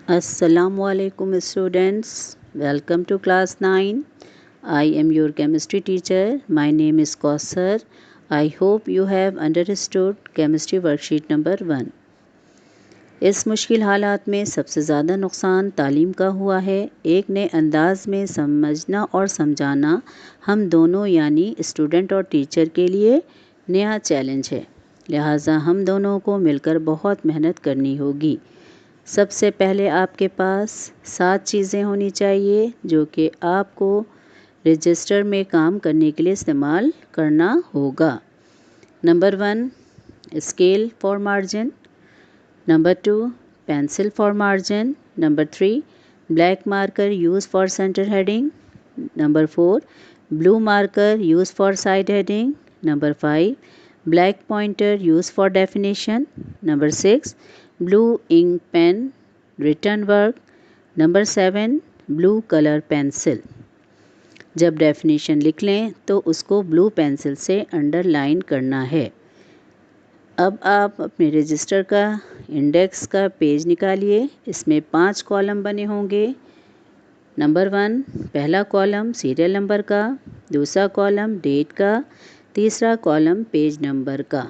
Assalamualaikum students. Welcome to class 9. I am your chemistry teacher. My name is Kausar. I hope you have understood chemistry worksheet number 1. इस मुश्किल हालात में सबसे ज़्यादा नुकसान तालीम का हुआ है। एक नए अंदाज में समझना और समझाना हम दोनों यानी स्टूडेंट और टीचर के लिए नया चैलेंज है। लिहाजा हम दोनों को मिलकर बहुत मेहनत करनी होगी। सबसे पहले आपके पास 7 चीज़ें होनी चाहिए जो कि आपको रजिस्टर में काम करने के लिए इस्तेमाल करना होगा। Number 1 scale for margin, number 2 pencil for margin, number 3 black marker use for centre heading, number 4 blue marker use for side heading, number 5 black pointer use for definition, number 6 blue ink pen return work, number 7 blue colour pencil. जब definition लिख लें तो उसको blue pencil से underline करना है। अब आप अपने रजिस्टर का इंडेक्स का पेज निकालिए। इसमें 5 कॉलम बने होंगे। नंबर 1 पहला कॉलम सीरियल नंबर का, दूसरा कॉलम डेट का, तीसरा कॉलम पेज नंबर का।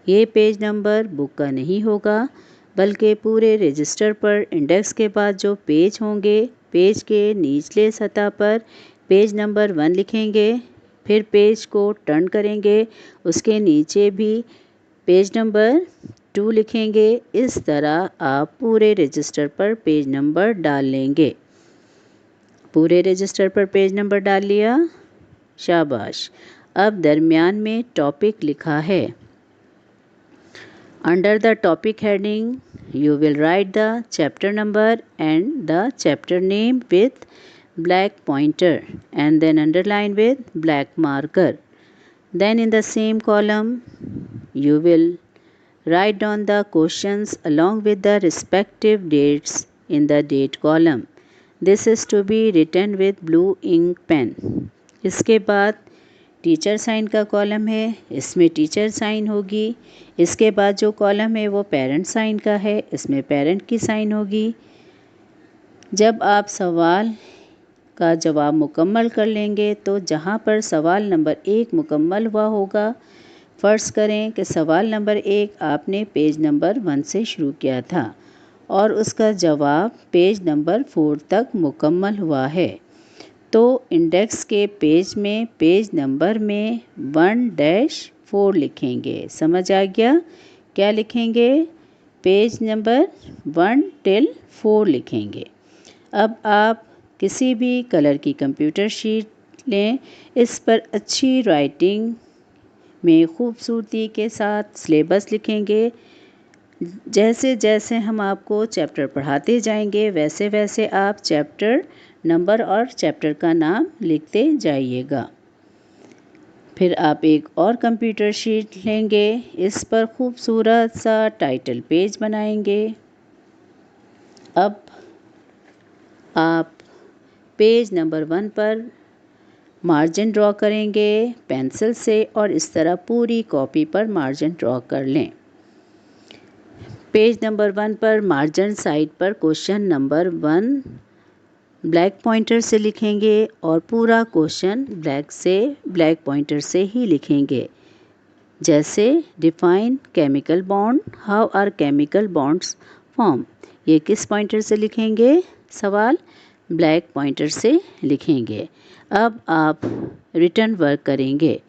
ये पेज नंबर बुक का नहीं होगा बल्कि पूरे रजिस्टर पर इंडेक्स के बाद जो पेज होंगे, पेज के निचले सतह पर पेज नंबर 1 लिखेंगे, फिर पेज को टर्न करेंगे, उसके नीचे भी पेज नंबर 2 लिखेंगे। इस तरह आप पूरे रजिस्टर पर पेज नंबर डाल लेंगे। पूरे रजिस्टर पर पेज नंबर डाल लिया, शाबाश। अब दरमियान में टॉपिक लिखा है। Under the topic heading, you will write the chapter number and the chapter name with black pointer and then underline with black marker. Then in the same column, you will write down the questions along with the respective dates in the date column. This is to be written with blue ink pen. इसके बाद teacher sign का column है, इसमें teacher sign होगी। इसके बाद जो column है वो पेरेंट साइन का है, इसमें पेरेंट की साइन होगी। जब आप सवाल का जवाब मुकम्मल कर लेंगे तो जहाँ पर सवाल नंबर 1 मुकम्मल हुआ होगा, फ़र्ज़ करें कि सवाल नंबर 1 आपने पेज नंबर 1 से शुरू किया था और उसका जवाब पेज नंबर 4 तक मुकम्मल हुआ है, तो इंडेक्स के पेज में पेज नंबर में 1-4 लिखेंगे। समझ आ गया? क्या लिखेंगे? पेज नंबर 1 till 4 लिखेंगे। अब आप किसी भी कलर की कंप्यूटर शीट लें, इस पर अच्छी राइटिंग में खूबसूरती के साथ सिलेबस लिखेंगे। जैसे जैसे हम आपको चैप्टर पढ़ाते जाएंगे वैसे वैसे आप चैप्टर नंबर और चैप्टर का नाम लिखते जाइएगा। फिर आप एक और कंप्यूटर शीट लेंगे, इस पर खूबसूरत सा टाइटल पेज बनाएंगे। अब आप पेज नंबर 1 पर मार्जिन ड्रॉ करेंगे पेंसिल से और इस तरह पूरी कॉपी पर मार्जिन ड्रॉ कर लें। पेज नंबर 1 पर मार्जिन साइड पर क्वेश्चन नंबर 1 ब्लैक पॉइंटर से लिखेंगे और पूरा क्वेश्चन ब्लैक पॉइंटर से ही लिखेंगे। जैसे define chemical bond, how are chemical bonds form. ये किस पॉइंटर से लिखेंगे? सवाल ब्लैक पॉइंटर से लिखेंगे। अब आप रिटर्न वर्क करेंगे।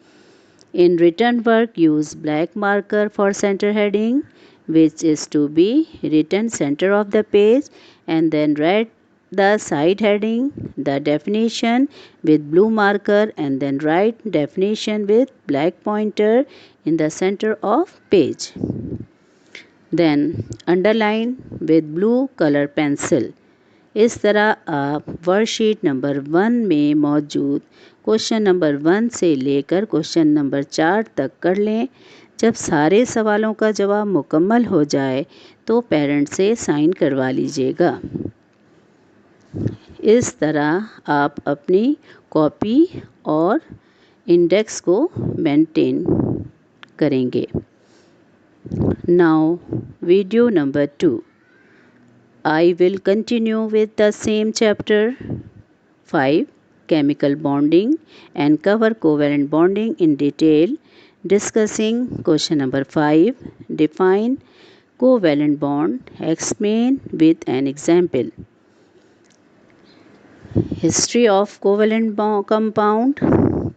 In written work use black marker for centre heading which is to be written center of the page and then write the side heading, the definition with blue marker and then write definition with black pointer in the center of page. Then underline with blue color pencil. इस तरह आप worksheet number 1 में मौजूद question number 1 से लेकर question number 4 तक कर लें। जब सारे सवालों का जवाब मुकम्मल हो जाए तो पेरेंट से साइन करवा लीजिएगा। इस तरह आप अपनी कॉपी और इंडेक्स को मेंटेन करेंगे। Now video number 2। I will continue with the same chapter 5, chemical bonding, and cover covalent bonding in detail, discussing question number 5, define covalent bond, explain with an example. History of covalent compound.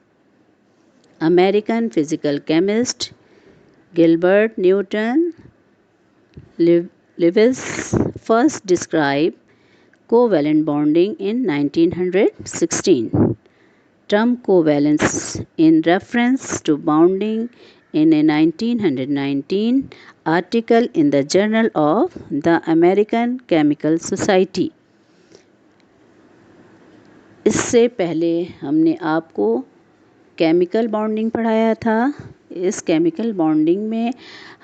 American physical chemist Gilbert Newton Lewis first described covalent bonding in 1916. Term covalence in reference to bonding in a 1919 article in the Journal of the American Chemical Society. इससे पहले हमने आपको chemical bonding पढ़ाया था। इस chemical bonding में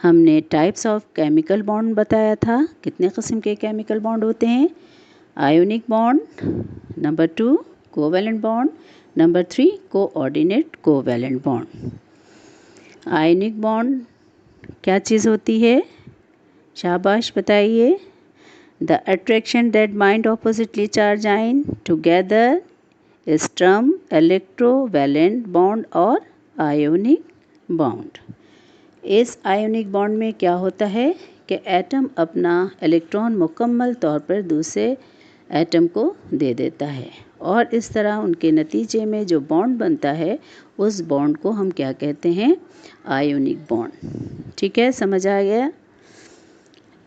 हमने types of chemical bond बताया था। कितने किस्म के केमिकल बॉन्ड होते हैं? Ionic bond, number 2 covalent bond, number 3 coordinate covalent bond. Ionic bond क्या चीज़ होती है? शाबाश बताइए। The attraction that bind oppositely charge ion together इस टर्म इलेक्ट्रोवैलेंट बॉन्ड और आयोनिक बॉन्ड। इस आयोनिक बॉन्ड में क्या होता है कि एटम अपना इलेक्ट्रॉन मुकम्मल तौर पर दूसरे एटम को दे देता है और इस तरह उनके नतीजे में जो बॉन्ड बनता है उस बॉन्ड को हम क्या कहते हैं? Ionic bond. ठीक है, समझ आ गया।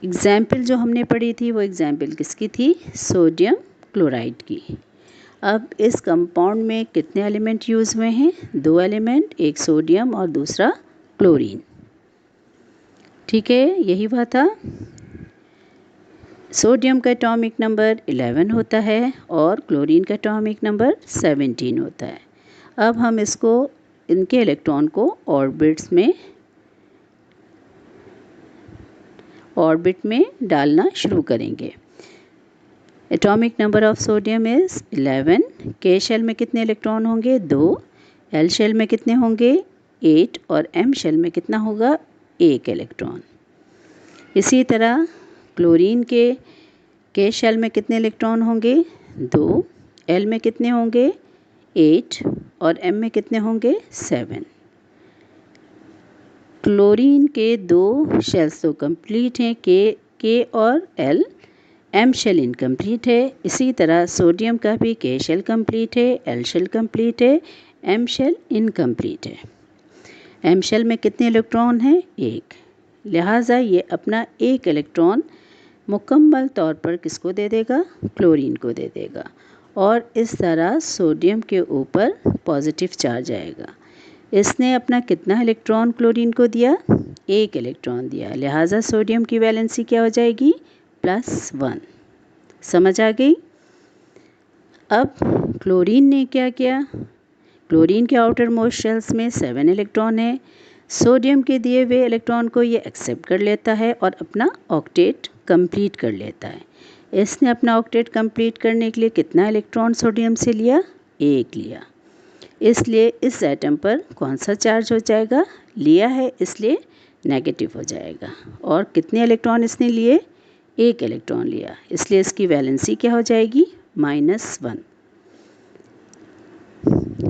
एग्जाम्पल जो हमने पढ़ी थी वो एग्जाम्पल किसकी थी? सोडियम क्लोराइड की। अब इस कंपाउंड में कितने एलिमेंट यूज़ हुए हैं? 2 एलिमेंट, एक सोडियम और दूसरा क्लोरीन। ठीक है, यही बात था। सोडियम का एटॉमिक नंबर 11 होता है और क्लोरीन का एटॉमिक नंबर 17 होता है। अब हम इनके इलेक्ट्रॉन को ऑर्बिट में डालना शुरू करेंगे। Atomic number of sodium is 11। के शेल में कितने इलेक्ट्रॉन होंगे? 2। एल शेल में कितने होंगे? 8 और एम शेल में कितना होगा? 1 इलेक्ट्रॉन। इसी तरह क्लोरीन के शेल में कितने इलेक्ट्रॉन होंगे? 2। एल में कितने होंगे? 8 और एम में कितने होंगे? 7। क्लोरीन के 2 शेल्स तो कंप्लीट हैं, के और एल। एम शेल इनकम्प्लीट है। इसी तरह सोडियम का भी के शेल कंप्लीट है, एल शेल कंप्लीट है, एम शेल इनकम्प्लीट है। एम शेल में कितने इलेक्ट्रॉन हैं? 1। लिहाजा ये अपना 1 इलेक्ट्रॉन मुकम्मल तौर पर किसको दे देगा? क्लोरीन को दे देगा और इस तरह सोडियम के ऊपर पॉजिटिव चार्ज आएगा। इसने अपना कितना इलेक्ट्रॉन क्लोरीन को दिया? 1 इलेक्ट्रॉन दिया। लिहाजा सोडियम की वैलेंसी क्या हो जाएगी? +1। समझ आ गई? अब क्लोरीन ने क्या किया? क्लोरीन के आउटर मोस्ट शेल्स में 7 इलेक्ट्रॉन है। सोडियम के दिए हुए इलेक्ट्रॉन को ये एक्सेप्ट कर लेता है और अपना ऑक्टेट कंप्लीट कर लेता है। इसने अपना ऑक्टेट कंप्लीट करने के लिए कितना इलेक्ट्रॉन सोडियम से लिया? 1 लिया। इसलिए इस एटम पर कौन सा चार्ज हो जाएगा? लिया है इसलिए नेगेटिव हो जाएगा। और कितने इलेक्ट्रॉन इसने लिए? 1 इलेक्ट्रॉन लिया, इसलिए इसकी वैलेंसी क्या हो जाएगी? -1।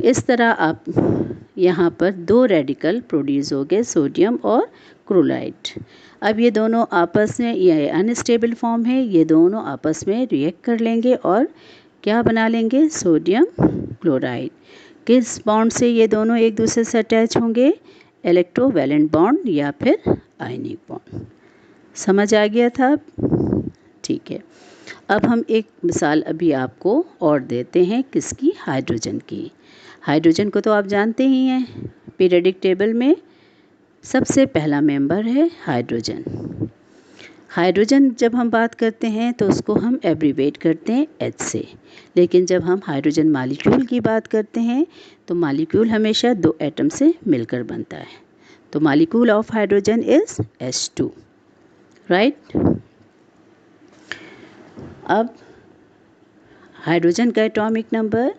इस तरह आप यहाँ पर 2 रेडिकल प्रोड्यूस हो गए, सोडियम और क्लोराइड। अब ये दोनों आपस में, ये अनस्टेबल फॉर्म है, ये दोनों आपस में रिएक्ट कर लेंगे और क्या बना लेंगे? Sodium chloride. किस बॉन्ड से ये दोनों एक दूसरे से अटैच होंगे? इलेक्ट्रोवैलेंट बॉन्ड या फिर आयनिक बॉन्ड। समझ आ गया था? ठीक है। अब हम एक मिसाल अभी आपको और देते हैं, किसकी? हाइड्रोजन की। हाइड्रोजन को तो आप जानते ही हैं, पीरियडिक टेबल में सबसे पहला मेंबर है हाइड्रोजन। हाइड्रोजन जब हम बात करते हैं तो उसको हम एब्रीवेट करते हैं H से, लेकिन जब हम हाइड्रोजन मॉलिक्यूल की बात करते हैं तो मॉलिक्यूल हमेशा 2 एटम से मिलकर बनता है। तो molecule of hydrogen is H2, right. अब हाइड्रोजन का एटॉमिक नंबर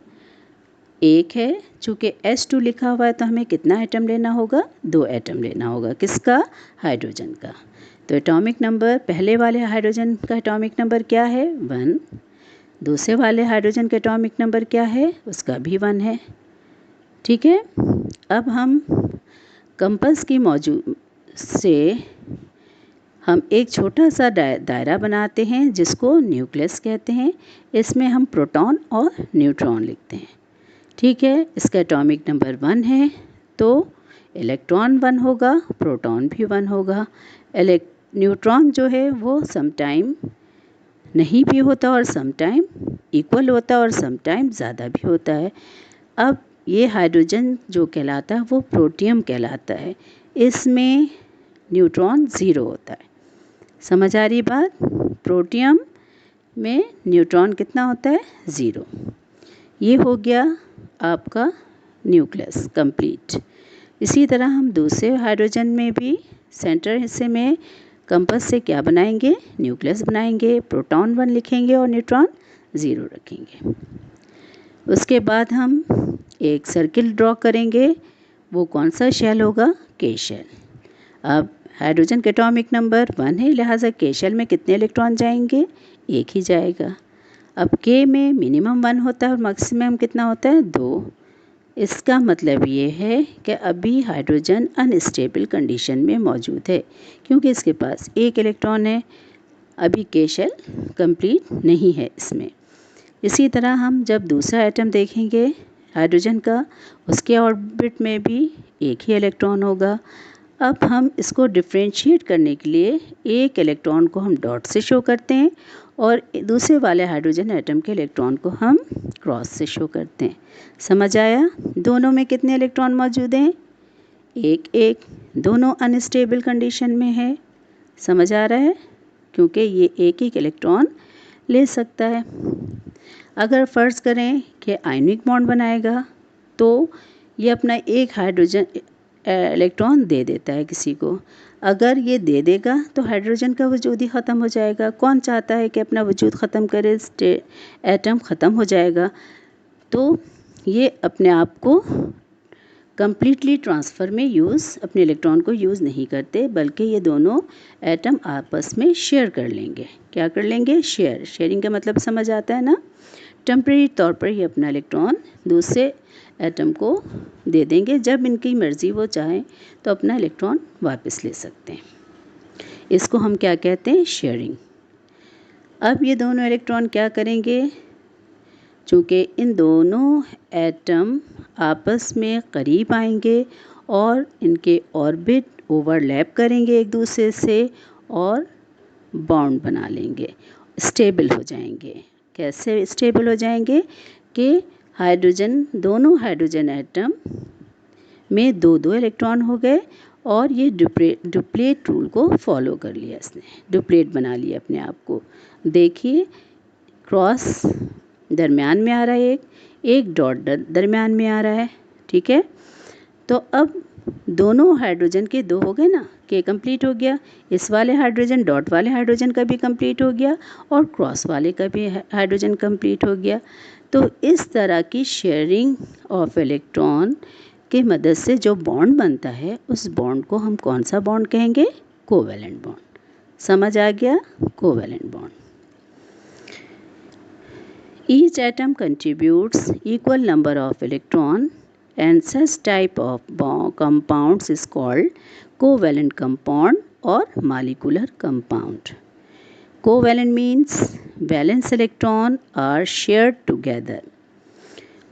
1 है। चूँकि H2 लिखा हुआ है तो हमें कितना एटम लेना होगा? 2 एटम लेना होगा। किसका? हाइड्रोजन का। तो एटॉमिक नंबर पहले वाले हाइड्रोजन का एटॉमिक नंबर क्या है 1, दूसरे वाले हाइड्रोजन का एटॉमिक नंबर क्या है उसका भी 1 है। ठीक है, अब हम कंपास की मौजूद से हम एक छोटा सा दायरा बनाते हैं जिसको न्यूक्लियस कहते हैं। इसमें हम प्रोटॉन और न्यूट्रॉन लिखते हैं। ठीक है, इसका एटॉमिक नंबर 1 है तो इलेक्ट्रॉन 1 होगा, प्रोटॉन भी 1 होगा। न्यूट्रॉन जो है वो समटाइम नहीं भी होता और समटाइम इक्वल होता है और समटाइम ज़्यादा भी होता है। अब ये हाइड्रोजन जो कहलाता है वो प्रोटियम कहलाता है। इसमें न्यूट्रॉन 0 होता है। समझ आ रही बात? प्रोटियम में न्यूट्रॉन कितना होता है 0। ये हो गया आपका न्यूक्लियस कंप्लीट। इसी तरह हम दूसरे हाइड्रोजन में भी सेंटर हिस्से में कंपास से क्या बनाएंगे, न्यूक्लियस बनाएंगे, प्रोटॉन 1 लिखेंगे और न्यूट्रॉन 0 रखेंगे। उसके बाद हम एक सर्किल ड्रॉ करेंगे। वो कौन सा शेल होगा, के शेल। अब हाइड्रोजन का एटॉमिक नंबर 1 है, लिहाजा के शेल में कितने इलेक्ट्रॉन जाएंगे, एक ही जाएगा। अब के में मिनिमम 1 होता है और मैक्सिमम कितना होता है 2। इसका मतलब ये है कि अभी हाइड्रोजन अनस्टेबल कंडीशन में मौजूद है क्योंकि इसके पास एक इलेक्ट्रॉन है। अभी के शेल कंप्लीट नहीं है इसमें। इसी तरह हम जब दूसरा एटम देखेंगे हाइड्रोजन का, उसके ऑर्बिट में भी एक ही इलेक्ट्रॉन होगा। अब हम इसको डिफ्रेंशिएट करने के लिए एक इलेक्ट्रॉन को हम डॉट से शो करते हैं और दूसरे वाले हाइड्रोजन एटम के इलेक्ट्रॉन को हम क्रॉस से शो करते हैं। समझ आया? दोनों में कितने इलेक्ट्रॉन मौजूद हैं, एक एक। दोनों अनस्टेबल कंडीशन में है। समझ आ रहा है? क्योंकि ये एक एक इलेक्ट्रॉन ले सकता है। अगर फ़र्ज़ करें कि आयनिक बॉन्ड बनाएगा तो ये अपना एक हाइड्रोजन इलेक्ट्रॉन दे देता है किसी को। अगर ये दे देगा तो हाइड्रोजन का वजूद ही ख़त्म हो जाएगा। कौन चाहता है कि अपना वजूद ख़त्म करे, एटम ख़त्म हो जाएगा। तो ये अपने आप को कम्प्लीटली ट्रांसफ़र में अपने इलेक्ट्रॉन को यूज़ नहीं करते, बल्कि ये दोनों एटम आपस में शेयर कर लेंगे। क्या कर लेंगे, शेयरिंग का मतलब समझ आता है ना। टेम्परेरी तौर पर ये अपना इलेक्ट्रॉन दूसरे एटम को दे देंगे। जब इनकी मर्ज़ी वो चाहें तो अपना इलेक्ट्रॉन वापस ले सकते हैं। इसको हम क्या कहते हैं, शेयरिंग। अब ये दोनों इलेक्ट्रॉन क्या करेंगे, चूँकि इन दोनों एटम आपस में करीब आएंगे और इनके ऑर्बिट ओवरलैप करेंगे एक दूसरे से और बॉन्ड बना लेंगे, स्टेबल हो जाएंगे। कैसे स्टेबल हो जाएंगे कि दोनों हाइड्रोजन एटम में 2-2 इलेक्ट्रॉन हो गए और ये डुप्लेट रूल को फॉलो कर लिया इसने, डुप्लेट बना लिया अपने आप को। देखिए क्रॉस दरमियान में आ रहा है, एक डॉट दरमियान में आ रहा है। ठीक है, तो अब दोनों हाइड्रोजन के 2 हो गए ना, के कंप्लीट हो गया। इस वाले हाइड्रोजन डॉट वाले हाइड्रोजन का भी कंप्लीट हो गया और क्रॉस वाले का भी हाइड्रोजन कंप्लीट हो गया। तो इस तरह की शेयरिंग ऑफ इलेक्ट्रॉन की मदद से जो बॉन्ड बनता है उस बॉन्ड को हम कौन सा बॉन्ड कहेंगे, कोवैलेंट बॉन्ड। समझ आ गया, covalent bond. Each atom contributes equal number of electrons and such type of compounds is called covalent compound or molecular compound. Covalent means valence electrons are shared together.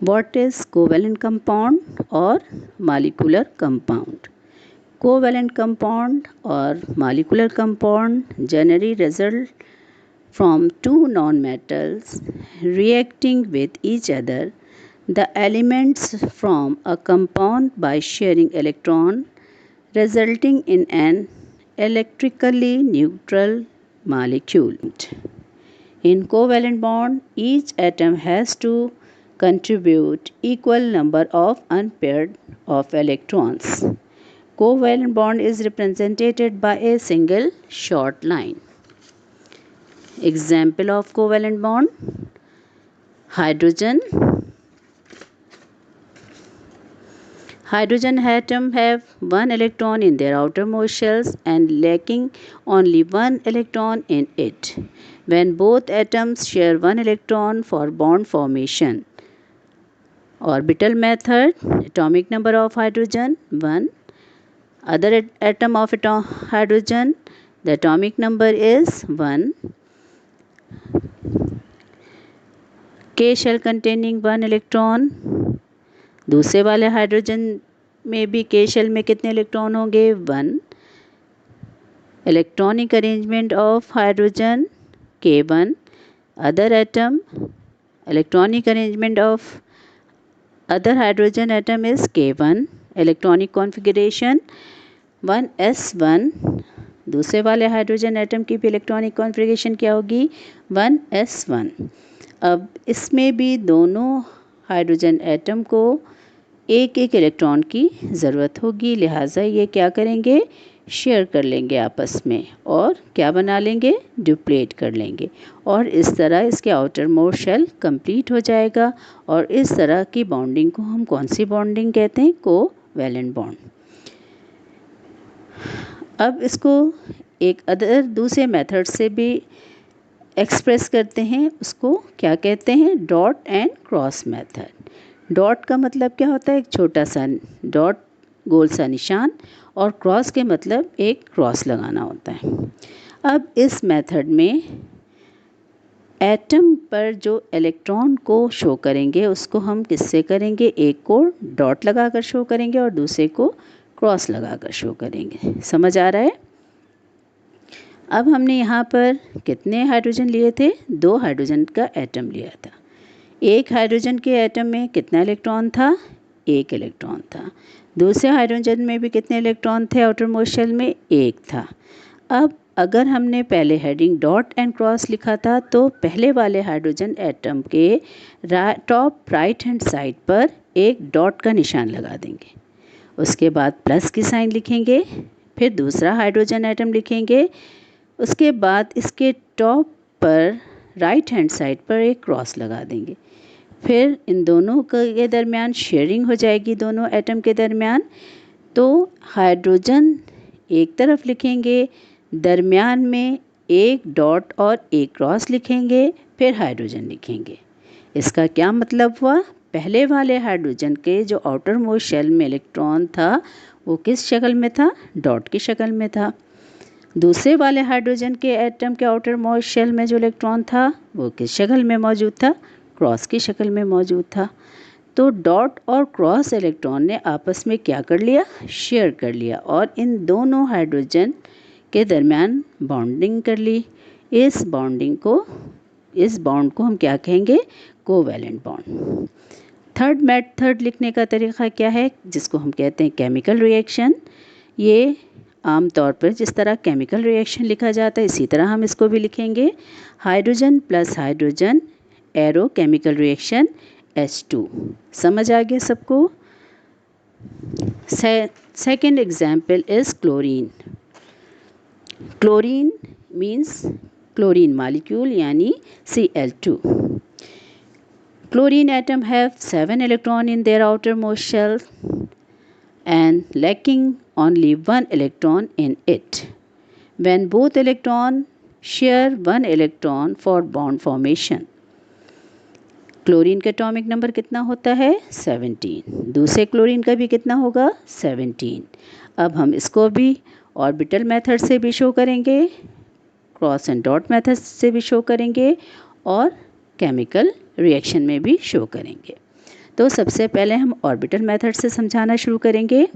What is covalent compound or molecular compound? Covalent compound or molecular compound generally result from two nonmetals reacting with each other. The elements form a compound by sharing electron, resulting in an electrically neutral molecule. In covalent bond, each atom has to contribute equal number of unpaired of electrons. Covalent bond is represented by a single short line. Example of covalent bond: Hydrogen atom have one electron in their outermost shells and lacking only one electron in it. When both atoms share one electron for bond formation. Orbital method, atomic number of hydrogen 1. Other atom of hydrogen, the atomic number is 1. K shell containing 1 electron. दूसरे वाले hydrogen में भी K shell में कितने electron होंगे 1. Electronic arrangement of hydrogen K1. Other atom, electronic arrangement of other hydrogen atom is K1. Electronic configuration 1s1. दूसरे वाले hydrogen atom की भी इलेक्ट्रॉनिक कॉन्फ़िगरेशन क्या होगी 1s1. अब इसमें भी दोनों हाइड्रोजन एटम को एक एक इलेक्ट्रॉन की ज़रूरत होगी, लिहाजा ये क्या करेंगे शेयर कर लेंगे आपस में और क्या बना लेंगे ड्यूप्लेट कर लेंगे और इस तरह इसके आउटर मोस्ट शेल कंप्लीट हो जाएगा। और इस तरह की बॉन्डिंग को हम कौन सी बॉन्डिंग कहते हैं कोवैलेंट बॉन्ड। अब इसको एक अदर दूसरे मेथड से भी एक्सप्रेस करते हैं, उसको क्या कहते हैं dot and cross method. Dot का मतलब क्या होता है एक छोटा सा डॉट गोल सा निशान और क्रॉस के मतलब एक क्रॉस लगाना होता है। अब इस मेथड में एटम पर जो इलेक्ट्रॉन को शो करेंगे उसको हम किससे करेंगे, एक को डॉट लगाकर शो करेंगे और दूसरे को क्रॉस लगाकर शो करेंगे। समझ आ रहा है। अब हमने यहाँ पर कितने हाइड्रोजन लिए थे 2 हाइड्रोजन का एटम लिया था। एक हाइड्रोजन के एटम में कितना इलेक्ट्रॉन था 1 इलेक्ट्रॉन था। दूसरे हाइड्रोजन में भी कितने इलेक्ट्रॉन थे आउटर मोस्ट शेल में 1 था। अब अगर हमने पहले हेडिंग डॉट एंड क्रॉस लिखा था तो पहले वाले हाइड्रोजन एटम के टॉप राइट हैंड साइड पर एक डॉट का निशान लगा देंगे, उसके बाद प्लस की साइन लिखेंगे, फिर दूसरा हाइड्रोजन एटम लिखेंगे, उसके बाद इसके टॉप पर राइट हैंड साइड पर एक क्रॉस लगा देंगे। फिर इन दोनों के दरमियान शेयरिंग हो जाएगी दोनों एटम के दरमियान, तो हाइड्रोजन एक तरफ लिखेंगे, दरमियान में एक डॉट और एक क्रॉस लिखेंगे, फिर हाइड्रोजन लिखेंगे। इसका क्या मतलब हुआ, पहले वाले हाइड्रोजन के जो आउटर मोस्ट शेल में इलेक्ट्रॉन था वो किस शक्ल में था डॉट की शक्ल में था। दूसरे वाले हाइड्रोजन के एटम के आउटर मोस्ट शेल में जो इलेक्ट्रॉन था वो किस शक्ल में मौजूद था क्रॉस की शक्ल में मौजूद था। तो डॉट और क्रॉस इलेक्ट्रॉन ने आपस में क्या कर लिया शेयर कर लिया और इन दोनों हाइड्रोजन के दरमियान बॉन्डिंग कर ली। इस बॉन्ड को हम क्या कहेंगे कोवैलेंट बॉन्ड। थर्ड मेथड लिखने का तरीका क्या है जिसको हम कहते हैं केमिकल रिएक्शन। ये आमतौर पर जिस तरह केमिकल रिएक्शन लिखा जाता है इसी तरह हम इसको भी लिखेंगे। Hydrogen plus hydrogen arrow chemical reaction H2। समझ आ गया सबको। Second example is chlorine. Chlorine means chlorine molecule यानी Cl2। Chlorine atom have 7 electron in their outermost shell and lacking only 1 electron in it. When both electrons share 1 electron for bond formation. Chlorine का atomic number कितना होता है 17। दूसरे chlorine का भी कितना होगा 17। अब हम इसको भी ऑर्बिटल मेथड से भी शो करेंगे, क्रॉस एंड डॉट मेथड से भी शो करेंगे और केमिकल रिएक्शन में भी शो करेंगे। तो सबसे पहले हम ऑर्बिटल मेथड से समझाना शुरू करेंगे।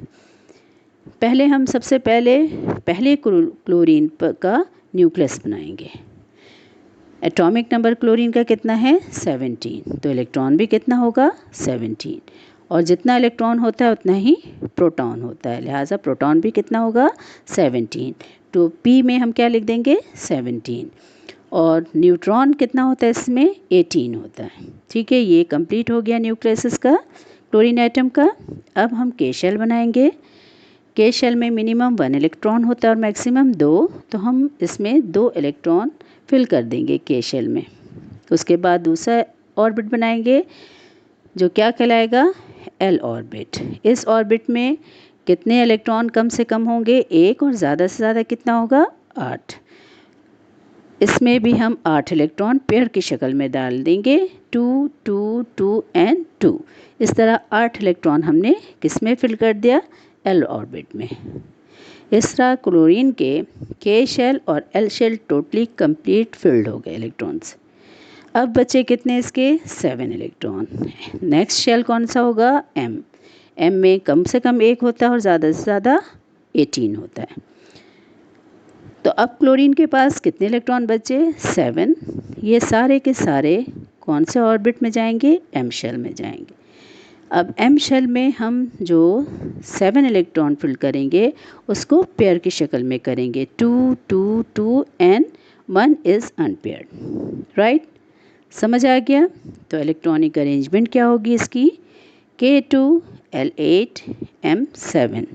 पहले हम सबसे पहले क्लोरीन का न्यूक्लियस बनाएंगे। एटॉमिक नंबर क्लोरीन का कितना है 17, तो इलेक्ट्रॉन भी कितना होगा 17 और जितना इलेक्ट्रॉन होता है उतना ही प्रोटॉन होता है, लिहाजा प्रोटॉन भी कितना होगा 17। तो P में हम क्या लिख देंगे 17 और न्यूट्रॉन कितना होता है इसमें 18 होता है। ठीक है, ये कंप्लीट हो गया न्यूक्लियस का क्लोरीन एटम का। अब हम K शेल बनाएंगे। K शेल में मिनिमम 1 इलेक्ट्रॉन होता है और मैक्सिमम 2, तो हम इसमें 2 इलेक्ट्रॉन फिल कर देंगे K शेल में। उसके बाद दूसरा ऑर्बिट बनाएंगे जो क्या कहलाएगा एल ऑर्बिट। इस ऑर्बिट में कितने इलेक्ट्रॉन कम से कम होंगे? एक, और ज़्यादा से ज़्यादा कितना होगा? 8। इसमें भी हम 8 इलेक्ट्रॉन पेयर की शक्ल में डाल देंगे, 2 2 2 एंड 2। इस तरह 8 इलेक्ट्रॉन हमने किस में फिल कर दिया? एल ऑर्बिट में। इस तरह क्लोरीन के शेल और L shell totally complete filled हो गए इलेक्ट्रॉन से। अब बचे कितने इसके? 7 इलेक्ट्रॉन। नेक्स्ट शेल कौन सा होगा? एम। एम में कम से कम 1 होता है और ज़्यादा से ज़्यादा 18 होता है। तो अब क्लोरीन के पास कितने इलेक्ट्रॉन बचे? 7। ये सारे के सारे कौन से ऑर्बिट में जाएंगे? एम शेल में जाएंगे। अब एम शेल में हम जो 7 इलेक्ट्रॉन फिल करेंगे उसको पेयर की शक्ल में करेंगे, 2 2 2 एंड 1 इज़ अनपेयर्ड। राइट, समझ आ गया? तो इलेक्ट्रॉनिक अरेंजमेंट क्या होगी इसकी? K2 L8 M7।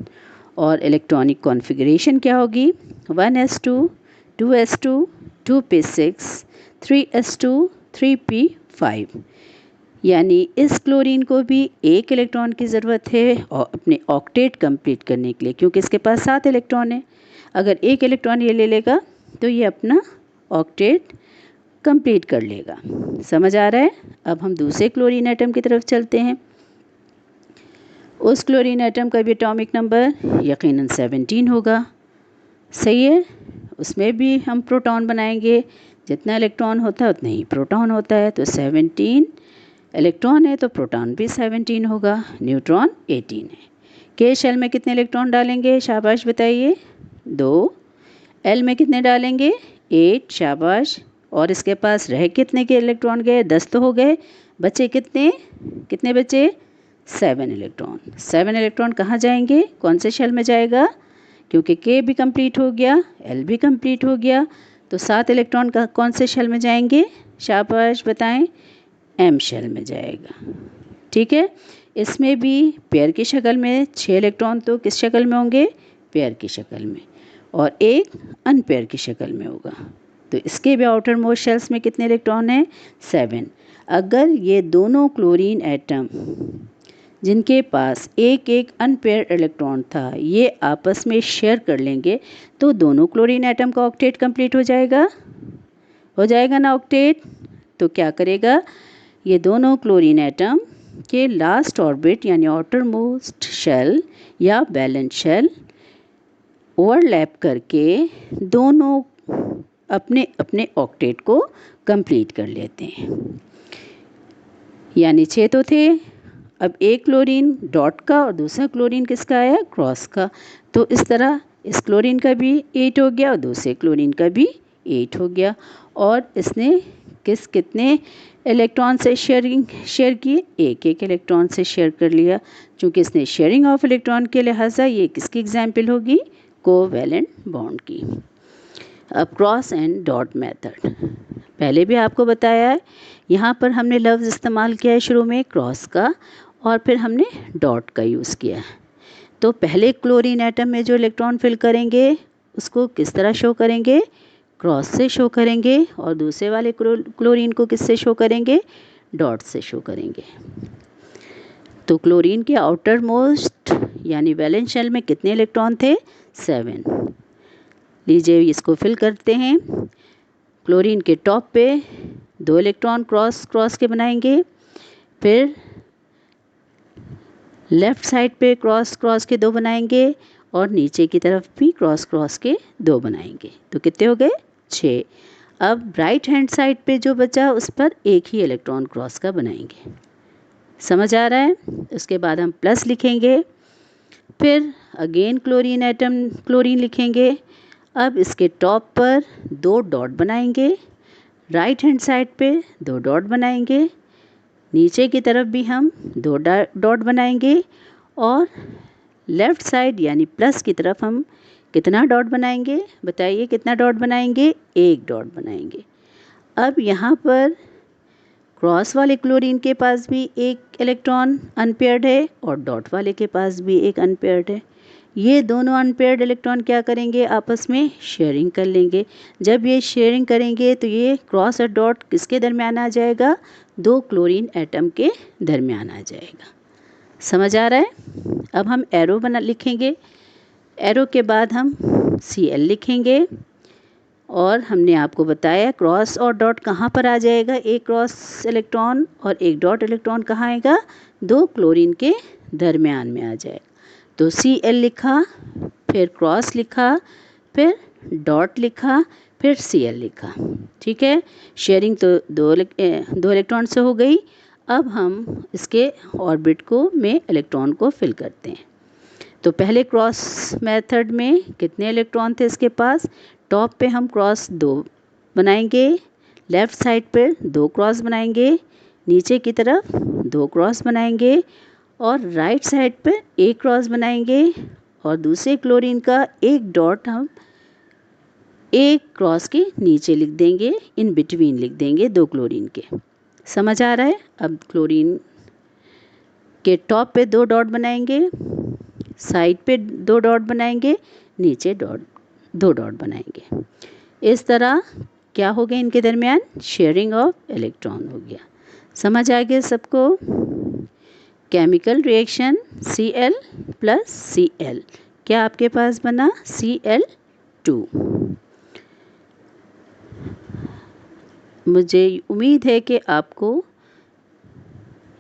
और इलेक्ट्रॉनिक कॉन्फ़िगरेशन क्या होगी? 1s2 2s2 2p6 3s2 3p5। यानी इस क्लोरीन को भी 1 इलेक्ट्रॉन की ज़रूरत है और अपने ऑक्टेट कंप्लीट करने के लिए, क्योंकि इसके पास 7 इलेक्ट्रॉन है। अगर 1 इलेक्ट्रॉन ये ले लेगा तो ये अपना ऑक्टेट कंप्लीट कर लेगा। समझ आ रहा है? अब हम दूसरे क्लोरीन एटम की तरफ चलते हैं। उस क्लोरीन एटम का भी एटॉमिक नंबर यकीनन 17 होगा। सही है? उसमें भी हम प्रोटॉन बनाएंगे। जितना इलेक्ट्रॉन होता है उतना ही प्रोटॉन होता है, तो 17 इलेक्ट्रॉन है तो प्रोटॉन भी 17 होगा। न्यूट्रॉन 18 है। के शेल में कितने इलेक्ट्रॉन डालेंगे? शाबाश बताइए। 2। एल में कितने डालेंगे? 8। शाबाश। और इसके पास रह कितने के इलेक्ट्रॉन गए? 10 तो हो गए। बचे कितने? कितने बचे? 7 इलेक्ट्रॉन। 7 इलेक्ट्रॉन कहाँ जाएंगे? कौन से शेल में जाएगा? क्योंकि के भी कंप्लीट हो गया, एल भी कंप्लीट हो गया, तो 7 इलेक्ट्रॉन का कौन से शेल में जाएंगे? शाबाश बताएं। एम शेल में जाएगा। ठीक है? इसमें भी पेयर की शक्ल में 6 इलेक्ट्रॉन तो किस शक्ल में होंगे? पेयर की शक्ल में, और 1 अनपेयर की शक्ल में होगा। तो इसके भी आउटर मोस्ट शेल्स में कितने इलेक्ट्रॉन हैं? 7। अगर ये दोनों क्लोरीन एटम जिनके पास एक एक अनपेयर इलेक्ट्रॉन था ये आपस में शेयर कर लेंगे तो दोनों क्लोरीन एटम का ऑक्टेट कंप्लीट हो जाएगा। हो जाएगा ना ऑक्टेट? तो क्या करेगा? ये दोनों क्लोरीन एटम के लास्ट ऑर्बिट यानी आउटर मोस्ट शेल या वैलेंस शेल ओवरलैप करके दोनों अपने अपने ऑक्टेट को कंप्लीट कर लेते हैं। यानी 6 तो थे, अब एक क्लोरीन डॉट का और दूसरा क्लोरीन किसका आया? क्रॉस का। तो इस तरह इस क्लोरीन का भी 8 हो गया और दूसरे क्लोरीन का भी 8 हो गया। और इसने कितने इलेक्ट्रॉन से शेयर किए? एक एक इलेक्ट्रॉन से शेयर कर लिया। चूँकि इसने शेयरिंग ऑफ इलेक्ट्रॉन के लिहाजा ये किसकी एग्जाम्पल होगी? कोवैलेंट बॉन्ड की। अब क्रॉस एंड डॉट मेथड पहले भी आपको बताया है। यहाँ पर हमने लफ्ज़ इस्तेमाल किया है शुरू में क्रॉस का, और फिर हमने डॉट का यूज़ किया है। तो पहले क्लोरीन एटम में जो इलेक्ट्रॉन फिल करेंगे उसको किस तरह शो करेंगे? क्रॉस से शो करेंगे, और दूसरे वाले क्लोरीन को किससे शो करेंगे? डॉट से शो करेंगे। तो क्लोरीन के आउटर मोस्ट यानी वैलेंस शेल में कितने इलेक्ट्रॉन थे? 7। लीजिए इसको फिल करते हैं। क्लोरीन के टॉप पे 2 इलेक्ट्रॉन क्रॉस के बनाएंगे, फिर लेफ़्ट साइड पे क्रॉस के 2 बनाएंगे, और नीचे की तरफ भी क्रॉस के 2 बनाएंगे। तो कितने हो गए? 6। अब राइट हैंड साइड पे जो बचा उस पर एक ही इलेक्ट्रॉन क्रॉस का बनाएंगे। समझ आ रहा है? उसके बाद हम प्लस लिखेंगे, फिर अगेन क्लोरीन लिखेंगे। अब इसके टॉप पर 2 डॉट बनाएंगे, राइट हैंड साइड पे 2 डॉट बनाएंगे, नीचे की तरफ भी हम 2 डॉट बनाएंगे, और लेफ़्ट साइड यानी प्लस की तरफ हम कितना डॉट बनाएंगे? बताइए कितना डॉट बनाएंगे? 1 डॉट बनाएंगे। अब यहाँ पर क्रॉस वाले क्लोरीन के पास भी एक इलेक्ट्रॉन अनपेयर्ड है और डॉट वाले के पास भी एक अनपेयर्ड है। ये दोनों अनपेयर्ड इलेक्ट्रॉन क्या करेंगे? आपस में शेयरिंग कर लेंगे। जब ये शेयरिंग करेंगे तो ये क्रॉस और डॉट किसके दरमियान आ जाएगा? 2 क्लोरीन एटम के दरमियान आ जाएगा। समझ आ रहा है। अब हम एरो लिखेंगे। एरो के बाद हम Cl लिखेंगे और हमने आपको बताया क्रॉस और डॉट कहाँ पर आ जाएगा, एक क्रॉस इलेक्ट्रॉन और एक डॉट इलेक्ट्रॉन कहाँ आएगा, दो क्लोरीन के दरमियान में आ जाएगा। तो Cl लिखा, फिर क्रॉस लिखा, फिर डॉट लिखा, फिर Cl लिखा। ठीक है, शेयरिंग तो दो इलेक्ट्रॉन से हो गई। अब हम इसके ऑर्बिट में इलेक्ट्रॉन को फिल करते हैं। तो पहले क्रॉस मेथड में कितने इलेक्ट्रॉन थे इसके पास, टॉप पे हम क्रॉस 2 बनाएंगे, लेफ़्ट साइड पर 2 क्रॉस बनाएंगे, नीचे की तरफ 2 क्रॉस बनाएंगे और राइट साइड पर 1 क्रॉस बनाएंगे और दूसरे क्लोरीन का एक डॉट हम एक क्रॉस के नीचे लिख देंगे, इन बिटवीन लिख देंगे 2 क्लोरीन के। समझ आ रहा है। अब क्लोरीन के टॉप पे 2 डॉट बनाएंगे, साइड पे 2 डॉट बनाएंगे, नीचे 2 डॉट बनाएंगे। इस तरह क्या हो गया, इनके दरमियान शेयरिंग ऑफ इलेक्ट्रॉन हो गया। समझ आ गया सबको। Chemical reaction Cl plus Cl, क्या आपके पास बना, Cl2। मुझे उम्मीद है कि आपको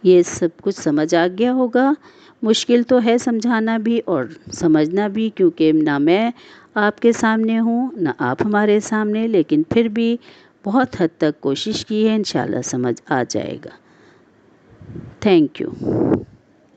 ये सब कुछ समझ आ गया होगा। मुश्किल तो है समझाना भी और समझना भी, क्योंकि ना मैं आपके सामने हूँ ना आप हमारे सामने, लेकिन फिर भी बहुत हद तक कोशिश की है, इंशाल्लाह समझ आ जाएगा। Thank you.